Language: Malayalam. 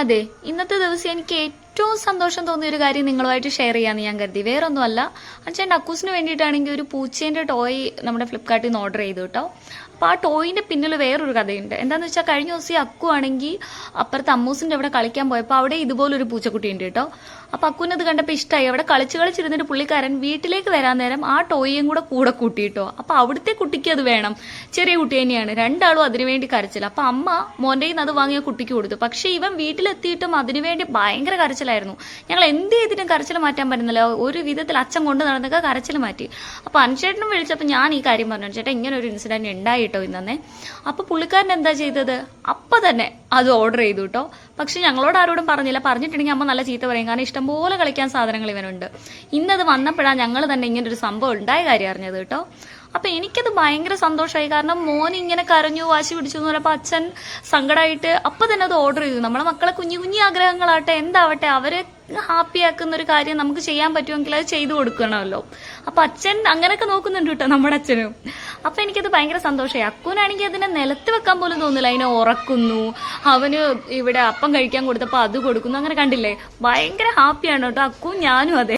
അതെ, ഇന്നത്തെ ദിവസം എനിക്ക് ഏറ്റവും സന്തോഷം തോന്നിയ ഒരു കാര്യം നിങ്ങളുമായിട്ട് ഷെയർ ചെയ്യാന്ന് ഞാൻ കരുതി. വേറൊന്നുമല്ല, അച്ഛൻ്റെ അക്കൂസിന് വേണ്ടിയിട്ടാണെങ്കിൽ ഒരു പൂച്ചേന്റെ ടോയ് നമ്മുടെ ഫ്ലിപ്കാർട്ടിൽ നിന്ന് ഓർഡർ ചെയ്തു കേട്ടോ. അപ്പോൾ ആ ടോയിന്റെ പിന്നിൽ വേറൊരു കഥയുണ്ട്. എന്താണെന്ന് വെച്ചാൽ കഴിഞ്ഞ ദിവസം ഈ അക്കു ആണെങ്കിൽ അപ്പുറത്ത് അമ്മൂസിന്റെ അവിടെ കളിക്കാൻ പോയപ്പോൾ അവിടെ ഇതുപോലൊരു പൂച്ചക്കുട്ടി ഉണ്ട് കേട്ടോ. അപ്പോൾ അക്കുവിനത് കണ്ടപ്പോൾ ഇഷ്ടമായി. അവിടെ കളിച്ചിരുന്നിട്ട് പുള്ളിക്കാരൻ വീട്ടിലേക്ക് വരാൻ നേരം ആ ടോയും കൂടെ കൂട്ടിയിട്ടോ. അപ്പോൾ അവിടുത്തെ കുട്ടിക്ക് അത് വേണം, ചെറിയ കുട്ടി തന്നെയാണ്. രണ്ടാളും അതിനുവേണ്ടി കരച്ചില്ല. അപ്പോൾ അമ്മ മോൻ്റെ അത് വാങ്ങിയ കുട്ടിക്ക് കൊടുത്തു. പക്ഷെ ഇവൻ വീട്ടിലെത്തിയിട്ടും അതിനുവേണ്ടി ഭയങ്കര കരച്ചിലായിരുന്നു. ഞങ്ങൾ എന്ത് ചെയ്തിട്ടും കരച്ചിൽ മാറ്റാൻ പറ്റുന്നില്ല. ഒരു വിധത്തിൽ അച്ഛൻ കൊണ്ട് നടന്നൊക്കെ കരച്ചിൽ മാറ്റി. അപ്പോൾ അനുചേട്ടനും വിളിച്ചപ്പോൾ ഞാൻ ഈ കാര്യം പറഞ്ഞു, ചേട്ടാ ഇങ്ങനെ ഒരു ഇൻസിഡന്റ് ഉണ്ടായിട്ടോ ഇന്നെ. അപ്പോൾ പുള്ളിക്കാരൻ എന്താ ചെയ്തത്, അപ്പം തന്നെ അത് ഓർഡർ ചെയ്തു കേട്ടോ. പക്ഷെ ഞങ്ങളോട് ആരോടും പറഞ്ഞില്ല. പറഞ്ഞിട്ടുണ്ടെങ്കിൽ അമ്മ നല്ല ചീത്ത പറയും. കാരണം ഇഷ്ടംപോലെ കളിക്കാൻ സാധനങ്ങൾ ഇവനുണ്ട്. ഇന്നത് വന്നപ്പോഴാണ് ഞങ്ങൾ തന്നെ ഇങ്ങനെ ഒരു സംഭവം ഉണ്ടായ കാര്യം അറിഞ്ഞത് കേട്ടോ. അപ്പൊ എനിക്കത് ഭയങ്കര സന്തോഷമായി. കാരണം മോൻ ഇങ്ങനെ കരഞ്ഞു വാശി പിടിച്ചു എന്ന് പറഞ്ഞപ്പോൾ അച്ഛൻ സങ്കടമായിട്ട് അപ്പൊ തന്നെ അത് ഓർഡർ ചെയ്തു. നമ്മളെ മക്കളെ കുഞ്ഞു ആഗ്രഹങ്ങളാട്ടെ എന്താവട്ടെ അവരെ ഹാപ്പി ആക്കുന്ന ഒരു കാര്യം നമുക്ക് ചെയ്യാൻ പറ്റുമെങ്കിൽ അത് ചെയ്തു കൊടുക്കണമല്ലോ. അപ്പൊ അച്ഛൻ അങ്ങനെയൊക്കെ നോക്കുന്നുണ്ട് കേട്ടോ നമ്മുടെ അച്ഛനും. അപ്പൊ എനിക്കത് ഭയങ്കര സന്തോഷമായി. അക്കുവിനാണെങ്കിൽ അതിനെ നിലത്ത് വെക്കാൻ പോലും തോന്നില്ല. അതിനെ ഉറക്കുന്നു, അവന് ഇവിടെ അപ്പം കഴിക്കാൻ കൊടുത്തപ്പോൾ അത് കൊടുക്കുന്നു. അങ്ങനെ കണ്ടില്ലേ, ഭയങ്കര ഹാപ്പിയാണ് കേട്ടോ അക്കുവും ഞാനും. അതെ.